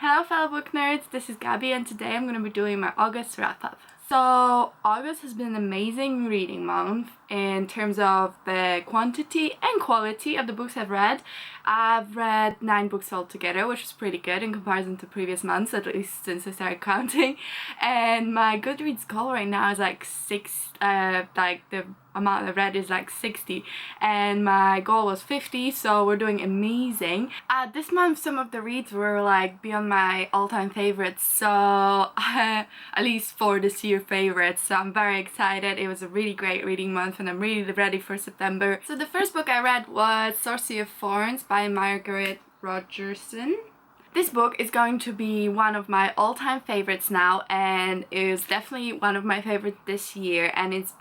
Hello fellow book nerds, this is Gabby and today I'm going to be doing my August wrap up. So August has been an amazing reading month in terms of the quantity and quality of the books I've read. I've read 9 books altogether, which is pretty good in comparison to previous months, at least since I started counting. And my Goodreads goal right now is like the amount I read is like 60 and my goal was 50, so we're doing amazing. This month some of the reads were like beyond my all-time favorites, so at least for this year favorites, so I'm very excited. It was a really great reading month and I'm really ready for September. So the first book I read was Sorcery of Forint by Margaret Rogerson. This book is going to be one of my all-time favorites now, and is definitely one of my favorites this year, and it's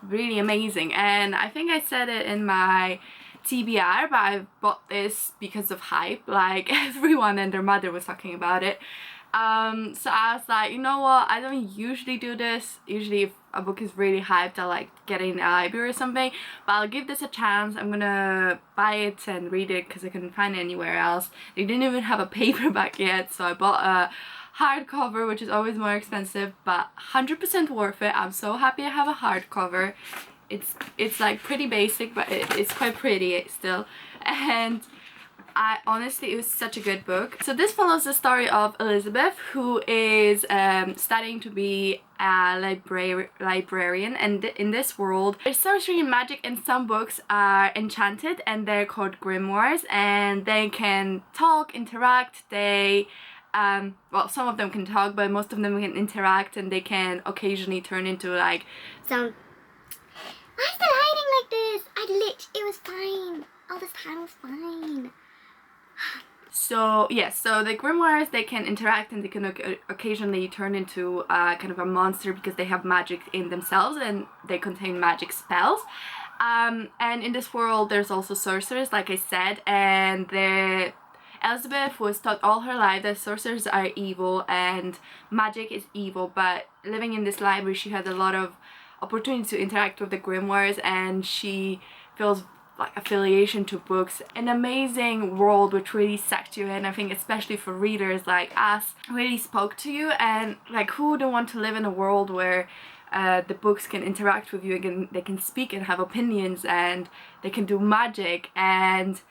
really amazing. And I think I said it in my TBR, but I bought this because of hype. Like everyone and their mother was talking about it. So I was like, you know what, I don't usually do this. Usually if a book is really hyped, I like get it in a library or something, but I'll give this a chance. I'm gonna buy it and read it because I couldn't find it anywhere else. They didn't even have a paperback yet, so I bought a hardcover, which is always more expensive, but 100% worth it. I'm so happy I have a hardcover. It's like pretty basic, but it's quite pretty still, and honestly, it was such a good book. So this follows the story of Elizabeth, who is studying to be a librarian, and in this world there's sorcery and magic, and some books are enchanted and they're called grimoires, and they can talk, interact, they well, some of them can talk, but most of them can interact, and they can occasionally turn into like sound. Why is it hiding like this? It was fine. All this time was fine. So yes, so the grimoires, they can interact and they can occasionally turn into kind of a monster because they have magic in themselves and they contain magic spells. And in this world there's also sorcerers, like I said, and Elizabeth was taught all her life that sorcerers are evil and magic is evil, but living in this library she had a lot of opportunity to interact with the grimoires, and she feels like affiliation to books. An amazing world which really sucked you in. I think especially for readers like us, really spoke to you, and like who wouldn't want to live in a world where the books can interact with you and they can speak and have opinions and they can do magic. And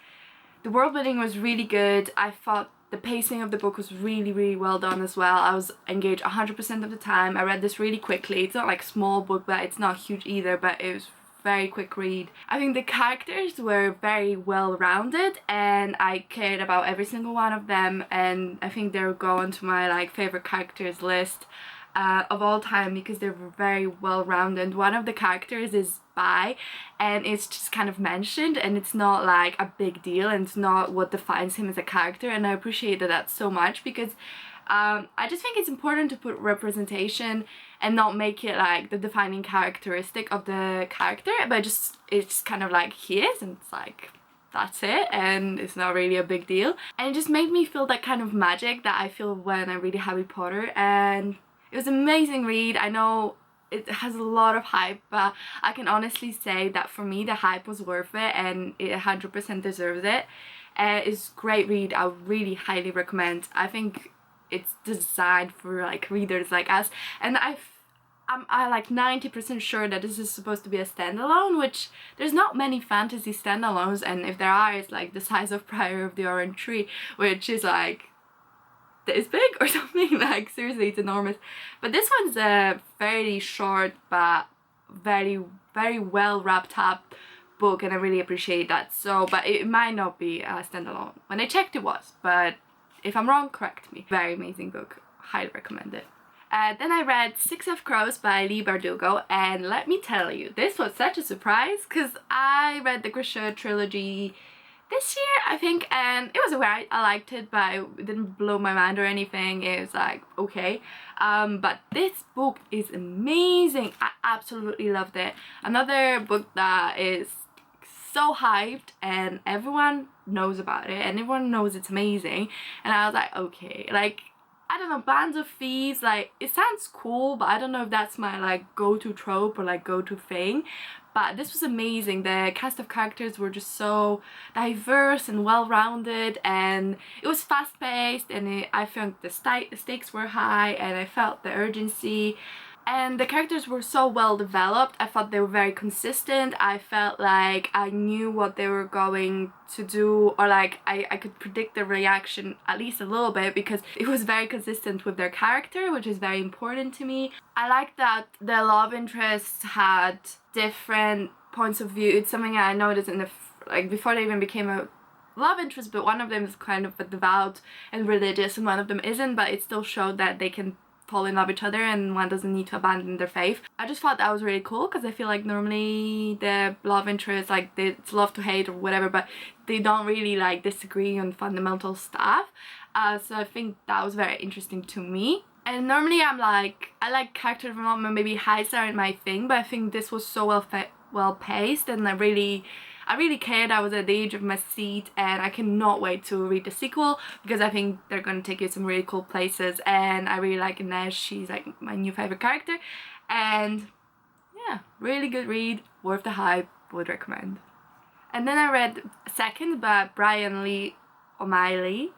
the world building was really good. I thought the pacing of the book was really well done as well. I was engaged 100% of the time. I read this really quickly. It's not like a small book, but it's not huge either, but it was very quick read. I think the characters were very well rounded and I cared about every single one of them, and I think they'll go onto my like favorite characters list of all time because they were very well rounded. One of the characters is bi, and it's just kind of mentioned and it's not like a big deal and it's not what defines him as a character, and I appreciated that so much because I just think it's important to put representation and not make it like the defining characteristic of the character, but it's just kind of like he is, and it's like that's it, and it's not really a big deal. And it just made me feel that kind of magic that I feel when I read Harry Potter, and it was an amazing read. I know it has a lot of hype, but I can honestly say that for me the hype was worth it and it 100% deserves it. It's a great read. I really highly recommend. I think it's designed for like readers like us, and I'm like 90% sure that this is supposed to be a standalone, which there's not many fantasy standalones, and if there are, it's like the size of Prior of the Orange Tree, which is like this big or something. Like seriously, it's enormous. But this one's a fairly short but very well wrapped up book, and I really appreciate that. So, but it might not be a standalone. When I checked it was, but if I'm wrong, correct me. Very amazing book, highly recommend it. Then I read Six of Crows by Leigh Bardugo, and let me tell you, this was such a surprise because I read the Grisha trilogy this year, I think, and it was alright. I liked it, but it didn't blow my mind or anything. It was like, okay. But this book is amazing. I absolutely loved it. Another book that is so hyped and everyone knows about it and everyone knows it's amazing, and I was like, okay, like I I don't know, bands of thieves, like, it sounds cool, but I don't know if that's my like go-to trope or like go-to thing. But this was amazing. The cast of characters were just so diverse and well-rounded, and it was fast-paced, and I felt the stakes were high, and I felt the urgency. And the characters were so well developed. I thought they were very consistent. I felt like I knew what they were going to do, or like I could predict their reaction at least a little bit, because it was very consistent with their character, which is very important to me. I like that the love interests had different points of view. It's something I noticed in the like before they even became a love interest, but one of them is kind of a devout and religious and one of them isn't, but it still showed that they can fall in love with each other and one doesn't need to abandon their faith. I just thought that was really cool, because I feel like normally the love interest, like, it's love to hate or whatever, but they don't really like disagree on fundamental stuff. So I think that was very interesting to me. And normally I like character development, maybe highs aren't my thing, but I think this was so well paced, and I really cared. I was at the edge of my seat, and I cannot wait to read the sequel, because I think they're going to take you some really cool places, and I really like Inez. She's like my new favorite character, and yeah, really good read, worth the hype, would recommend. And then I read Second by Brian Lee O'Malley.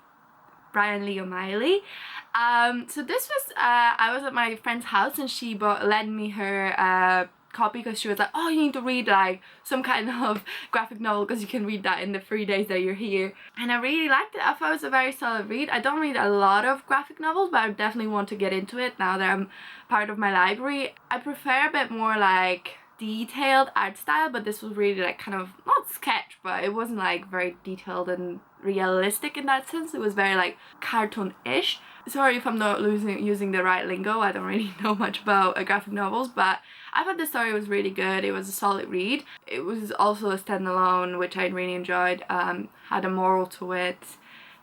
So this was I was at my friend's house, and she lent me her copy, because she was like, oh, you need to read like some kind of graphic novel, because you can read that in the 3 days that you're here. And I really liked it. I thought it was a very solid read. I don't read a lot of graphic novels, but I definitely want to get into it now that I'm part of my library. I prefer a bit more like detailed art style, but this was really like kind of not sketch, but it wasn't like very detailed and realistic in that sense. It was very like cartoon-ish. Sorry if I'm not using the right lingo. I don't really know much about graphic novels, but I thought the story was really good. It was a solid read. It was also a standalone, which I really enjoyed. Had a moral to it.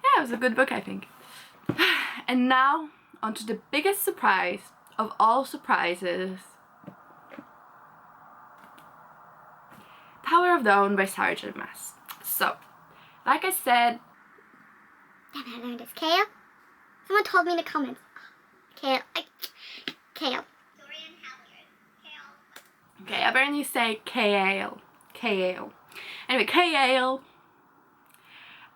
Yeah, it was a good book, I think. And now on to the biggest surprise of all surprises. Power of the Own by Sarah J. Maas. So, like I said... Then I learned it's kale. Someone told me in the comments. Kale. Kale. Okay, apparently you say kale. Kale. Anyway, kale.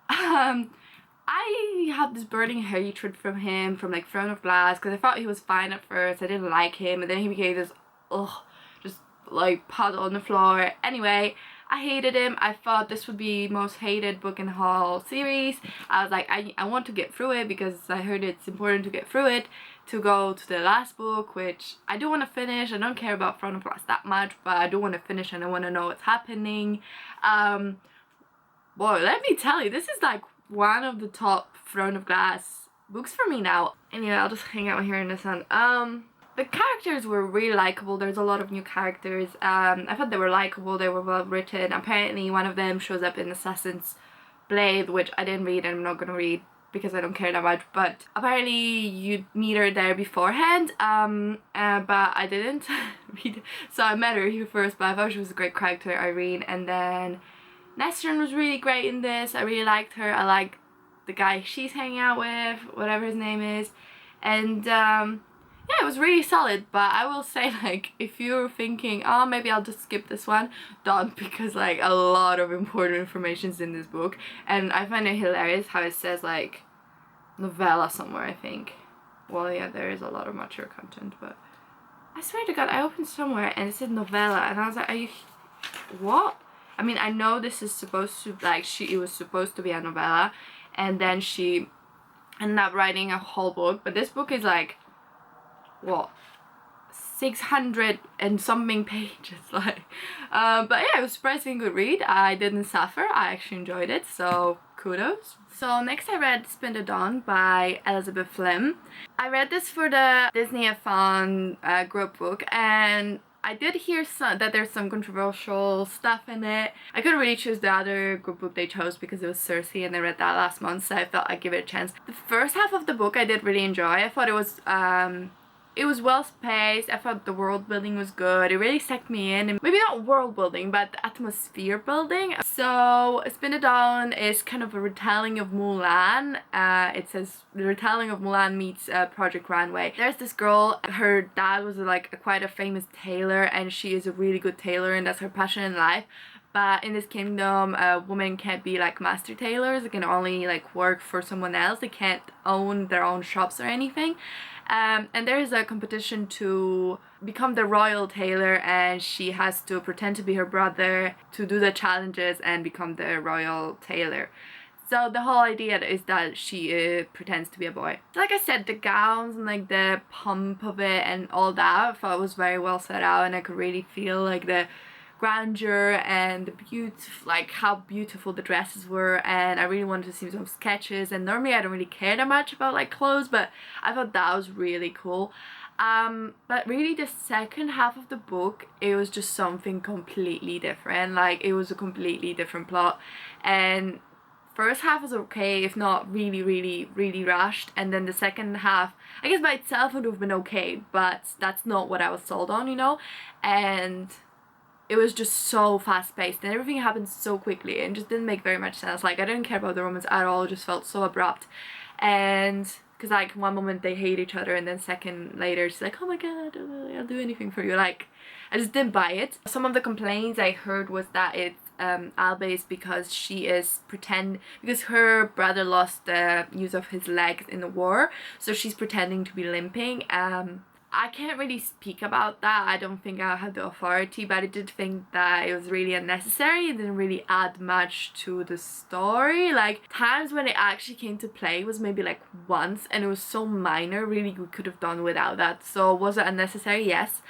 I had this burning hatred from him from like Throne of Glass, because I thought he was fine at first. I didn't like him, and then he became this just like puddle on the floor. Anyway, I hated him. I thought this would be most hated book in the whole series. I was like, I want to get through it, because I heard it's important to get through it to go to the last book, which I do want to finish. I don't care about Throne of Glass that much, but I do want to finish and I want to know what's happening. Boy, let me tell you, this is like one of the top Throne of Glass books for me now. Anyway, I'll just hang out here in the sun. The characters were really likable. There's a lot of new characters. I thought they were likable, they were well written. Apparently one of them shows up in Assassin's Blade, which I didn't read and I'm not gonna read because I don't care that much, but apparently you meet her there beforehand, but I didn't read it. So I met her here first, but I thought she was a great character, Irene. And then Nestron was really great in this. I really liked her. I like the guy she's hanging out with, whatever his name is. And yeah, it was really solid. But I will say, like, if you're thinking, oh, maybe I'll just skip this one, don't, because like a lot of important information is in this book. And I find it hilarious how it says like novella somewhere, I think. Well, yeah, there is a lot of mature content, but I swear to God, I opened somewhere and it said novella, and I was like, are you, what? I mean, I know this is supposed to, like, it was supposed to be a novella, and then she ended up writing a whole book, but this book is like, what, 600 and something pages, like, but yeah, it was surprisingly good read. I didn't suffer. I actually enjoyed it, so kudos. So next I read Disney-a-thon by Elizabeth Flynn. I read this for the Disney-a-thon group book, and I did hear that there's some controversial stuff in it. I couldn't really choose the other group book they chose because it was Cersei, and I read that last month, so I thought I'd give it a chance. The first half of the book I did really enjoy. I thought it was it was well spaced. I thought the world building was good. It really sucked me in. And maybe not world building, but the atmosphere building. So Spin-a-thon is kind of a retelling of Mulan. It says the retelling of Mulan meets Project Runway. There's this girl, her dad was like quite a famous tailor, and she is a really good tailor, and that's her passion in life. But in this kingdom, women can't be like master tailors. They can only like work for someone else. They can't own their own shops or anything. And there is a competition to become the royal tailor, and she has to pretend to be her brother to do the challenges and become the royal tailor. So the whole idea is that she pretends to be a boy. Like I said, the gowns and like the pomp of it and all that I thought was very well set out, and I could really feel like the grandeur and the beautiful, like how beautiful the dresses were, and I really wanted to see some sketches. And normally I don't really care that much about like clothes, but I thought that was really cool. But really the second half of the book, it was just something completely different. Like it was a completely different plot, and first half was okay, if not really rushed, and then the second half, I guess by itself would have been okay, but that's not what I was sold on, you know. And it was just so fast paced and everything happened so quickly and just didn't make very much sense. Like I didn't care about the romance at all. It just felt so abrupt. And because like one moment they hate each other and then second later she's like, oh my god, I'll do anything for you. Like I just didn't buy it. Some of the complaints I heard was that it's Alba is because she is because her brother lost the use of his legs in the war, so she's pretending to be limping. I can't really speak about that. I don't think I have the authority, but I did think that it was really unnecessary. It didn't really add much to the story. Like times when it actually came to play was maybe like once, and it was so minor. Really, we could have done without that. So was it unnecessary? Yes.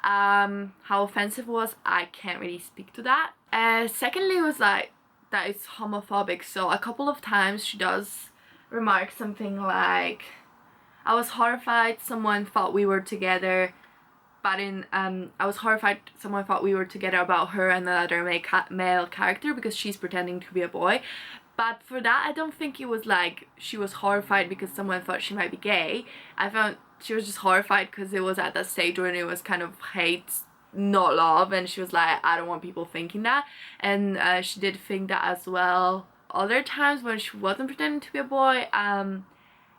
How offensive it was, I can't really speak to that. Secondly, it was like that it's homophobic. So a couple of times she does remark something like, I was horrified someone thought we were together, but I was horrified someone thought we were together about her and the other male character because she's pretending to be a boy. But for that, I don't think it was like she was horrified because someone thought she might be gay. I found she was just horrified because it was at that stage when it was kind of hate, not love, and she was like, I don't want people thinking that. And she did think that as well. Other times when she wasn't pretending to be a boy,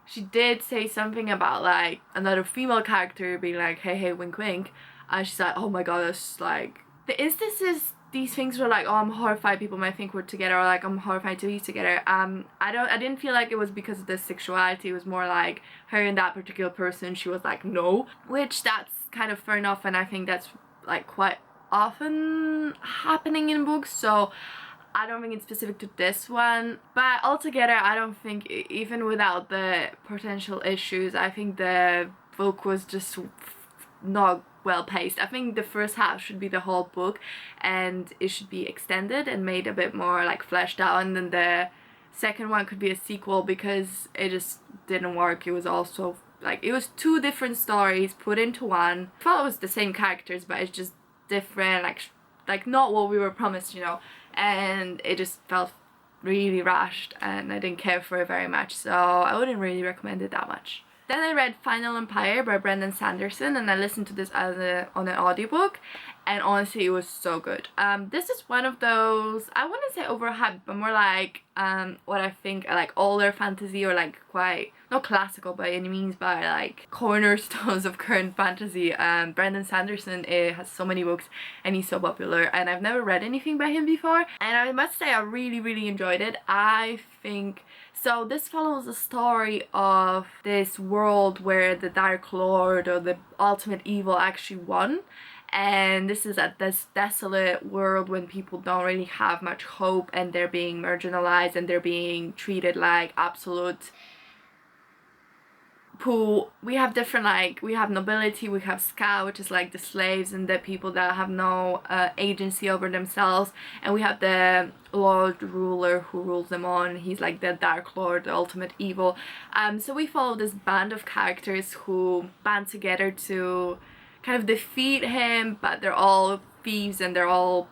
she did say something about like another female character being like, hey, wink wink, and she's like, oh my god, that's like the instances these things were like, oh, I'm horrified people might think we're together, or like I'm horrified to be together. I didn't feel like it was because of the sexuality. It was more like her and that particular person, she was like no, which that's kind of fair enough, and I think that's like quite often happening in books, so I don't think it's specific to this one. But altogether, I don't think, even without the potential issues, I think the book was just not well paced. I think the first half should be the whole book, and it should be extended and made a bit more like fleshed out, and then the second one could be a sequel, because it just didn't work. It was also like, it was two different stories put into one. I thought it was the same characters, but it's just different, like not what we were promised, you know. And it just felt really rushed, and I didn't care for it very much, so I wouldn't really recommend it that much. Then I read Final Empire by Brandon Sanderson, and I listened to this on an audiobook, and honestly it was so good. This is one of those, I wouldn't say overhyped, but more like what I think are like older fantasy, or like quite not classical by any means, but like cornerstones of current fantasy. Brandon Sanderson has so many books and he's so popular, and I've never read anything by him before, and I must say I really enjoyed it. I think so. This follows the story of this world where the Dark Lord, or the ultimate evil, actually won. And this is at this desolate world when people don't really have much hope, and they're being marginalized, and they're being treated like absolute poo. We have different, like, we have nobility, we have ska, which is like the slaves and the people that have no agency over themselves, and we have the lord ruler who rules them all, and he's like the Dark Lord, the ultimate evil. So we follow this band of characters who band together to kind of defeat him, but they're all thieves and they're all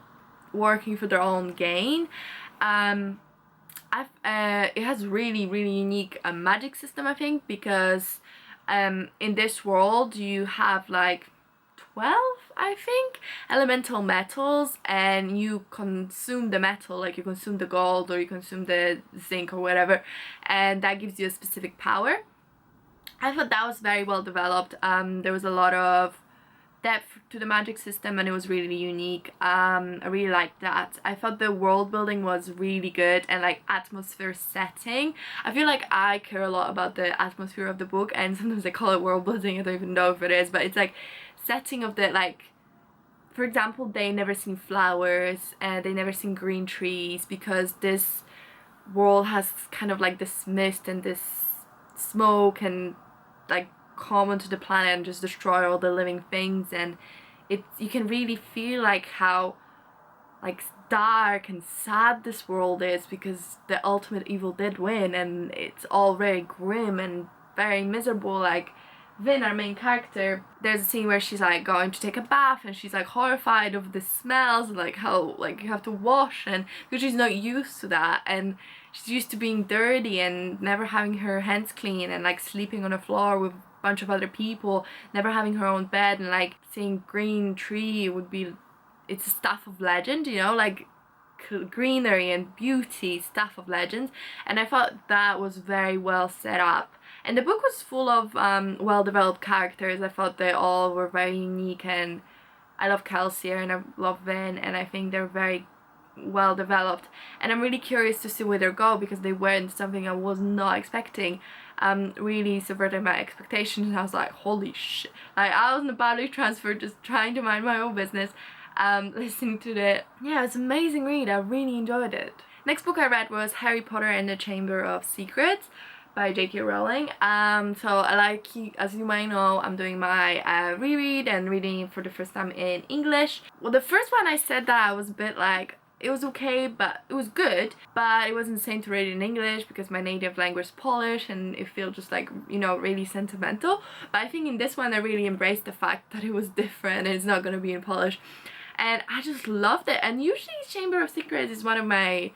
working for their own gain. It has really unique magic system, I think, because in this world you have like 12, I think, elemental metals, and you consume the metal, like you consume the gold or you consume the zinc or whatever, and that gives you a specific power. I thought that was very well developed. There was a lot of depth to the magic system and it was really unique. I really liked that. I thought the world building was really good, and like atmosphere setting. I feel like I care a lot about the atmosphere of the book, and sometimes I call it world building. I don't even know if it is, but it's like setting of the, like, for example, they never seen flowers and they never seen green trees because this world has kind of like this mist and this smoke and like come onto the planet and just destroy all the living things, and you can really feel like how like dark and sad this world is because the ultimate evil did win, and it's all very grim and very miserable. Like Vin, our main character, there's a scene where she's like going to take a bath and she's like horrified of the smells, like how like you have to wash, and because she's not used to that, and she's used to being dirty and never having her hands clean and like sleeping on the floor with bunch of other people, never having her own bed, and like seeing green tree would be, it's a stuff of legend, you know, like greenery and beauty, stuff of legends. And I thought that was very well set up, and the book was full of well developed characters. I thought they all were very unique, and I love Kelsier and I love Vin, and I think they're very well developed, and I'm really curious to see where they go because they went something I was not expecting. Really subverted my expectations, and I was like, holy shit, like I was in the bodily transfer just trying to mind my own business, listening to it. Yeah, it's an amazing read. I really enjoyed it. Next book I read was Harry Potter and the Chamber of Secrets by J.K. Rowling. So I like, as you might know, I'm doing my reread and reading for the first time in English. Well, the first one I said that I was a bit like, it was okay, but it was good, but it was insane to read it in English because my native language is Polish and it feels just like, you know, really sentimental. But I think in this one I really embraced the fact that it was different and it's not going to be in Polish, and I just loved it. And usually Chamber of Secrets is one of my,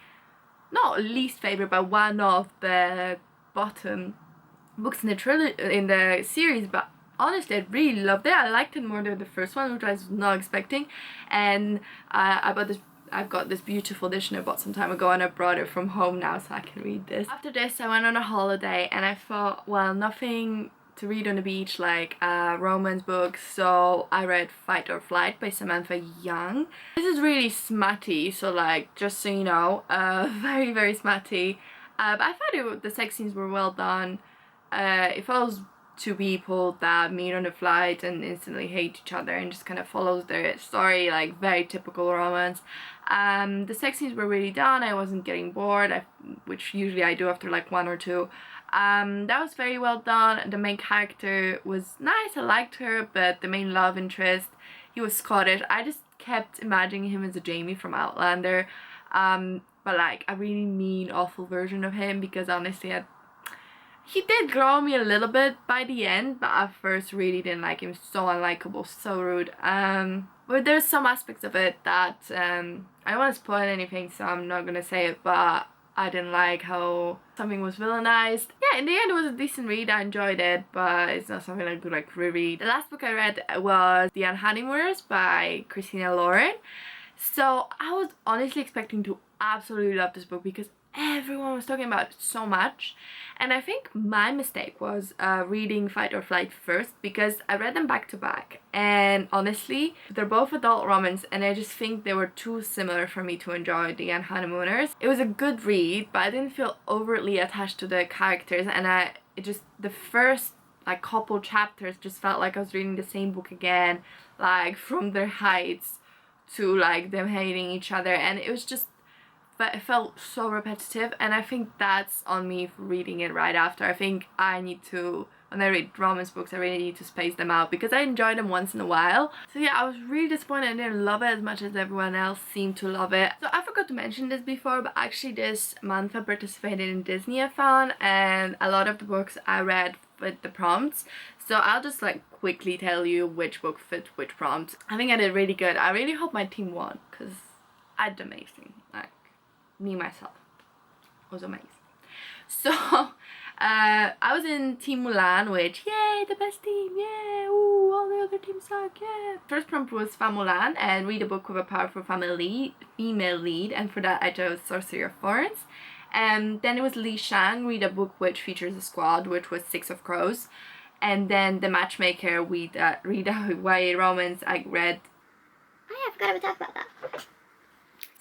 not least favorite, but one of the bottom books in the series, but honestly I really loved it. I liked it more than the first one, which I was not expecting, and I've got this beautiful edition I bought some time ago, and I brought it from home now so I can read this. After this I went on a holiday, and I thought, well, nothing to read on the beach like romance books, so I read Fight or Flight by Samantha Young. This is really smutty, so like, just so you know, very very smutty, but I thought the sex scenes were well done. It follows two people that meet on a flight and instantly hate each other and just kind of follows their story, like very typical romance. The sex scenes were really done. I wasn't getting bored, which usually I do after like one or two. That was very well done. The main character was nice, I liked her, but the main love interest, he was Scottish. I just kept imagining him as a Jamie from Outlander, but like a really mean, awful version of him, because honestly he did grow on me a little bit by the end, but at first really didn't like him. So unlikable, so rude. But there's some aspects of it that I don't want to spoil anything, so I'm not gonna say it, but I didn't like how something was villainized. Yeah, in the end it was a decent read. I enjoyed it, but it's not something I could like reread. The last book I read was The Unhandy Words by Christina Lauren. So I was honestly expecting to absolutely love this book because everyone was talking about it so much, and I think my mistake was reading Fight or Flight first, because I read them back to back, and honestly they're both adult romance and I just think they were too similar for me to enjoy The Honeymooners. It was a good read, but I didn't feel overtly attached to the characters, and the first like couple chapters just felt like I was reading the same book again, like from their heights to like them hating each other, and it was just, but it felt so repetitive, and I think that's on me for reading it right after. I think I need to, when I read romance books, I really need to space them out because I enjoy them once in a while. So yeah, I was really disappointed I didn't love it as much as everyone else seemed to love it. So I forgot to mention this before, but actually this month I participated in Disney-a-thon, and a lot of the books I read fit the prompts. So I'll just like quickly tell you which book fit which prompt. I think I did really good. I really hope my team won because I did amazing. Like, me myself was amazing. So I was in Team Mulan, which, yay, the best team, yeah, ooh, all the other teams suck, yeah. First prompt was Fan Mulan, and read a book with a powerful female lead, and for that I chose Sorcery of Forint. And then it was Li Shang, read a book which features a squad, which was Six of Crows. And then The Matchmaker, read a YA romance I read. Oh yeah, I forgot to talk about that.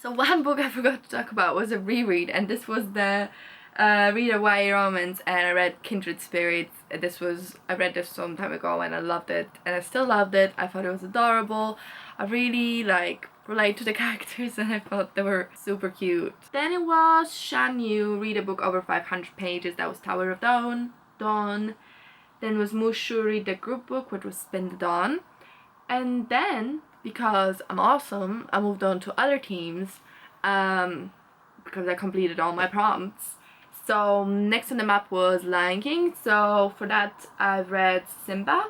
So one book I forgot to talk about was a reread, and this was the read a YA romance, and I read Kindred Spirits. I read this some time ago and I loved it, and I still loved it. I thought it was adorable. I really relate to the characters and I thought they were super cute. Then it was Shan Yu, read a book over 500 pages, that was Tower of Dawn. Then was Mushu, read the group book, which was Spin the Dawn. And then, because I'm awesome, I moved on to other teams because I completed all my prompts. So next on the map was Lion King. So for that I've read Simba,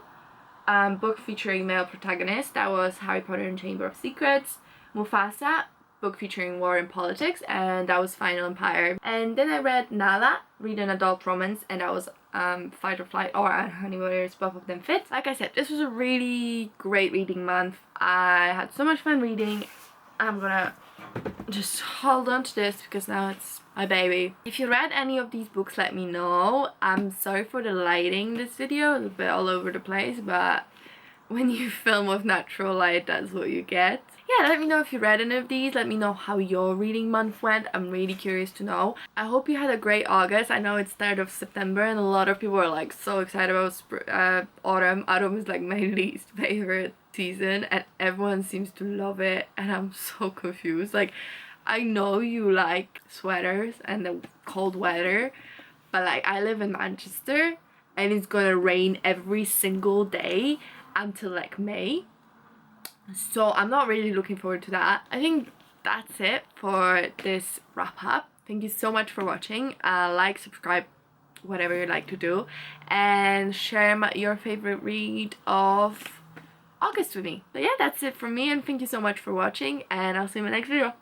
book featuring male protagonist, that was Harry Potter and Chamber of Secrets. Mufasa, book featuring war and politics, and that was Final Empire. And then I read Nala, read an adult romance, and that was Fight or Flight or Unhandy Words, both of them fit. Like I said, this was a really great reading month. I had so much fun reading. I'm gonna just hold on to this because now it's my baby. If you read any of these books, let me know. I'm sorry for the lighting in this video, it's a bit all over the place, but when you film with natural light, that's what you get. Yeah, let me know if you read any of these. Let me know how your reading month went. I'm really curious to know. I hope you had a great August. I know it's start of September and a lot of people are like so excited about autumn. Autumn is like my least favorite season and everyone seems to love it and I'm so confused. Like, I know you like sweaters and the cold weather, but like I live in Manchester and it's gonna rain every single day until like May. So I'm not really looking forward to that. I think that's it for this wrap up. Thank you so much for watching. Like, subscribe, whatever you like to do, and share your favorite read of August with me. But yeah, that's it from me, and thank you so much for watching, and I'll see you in my next video.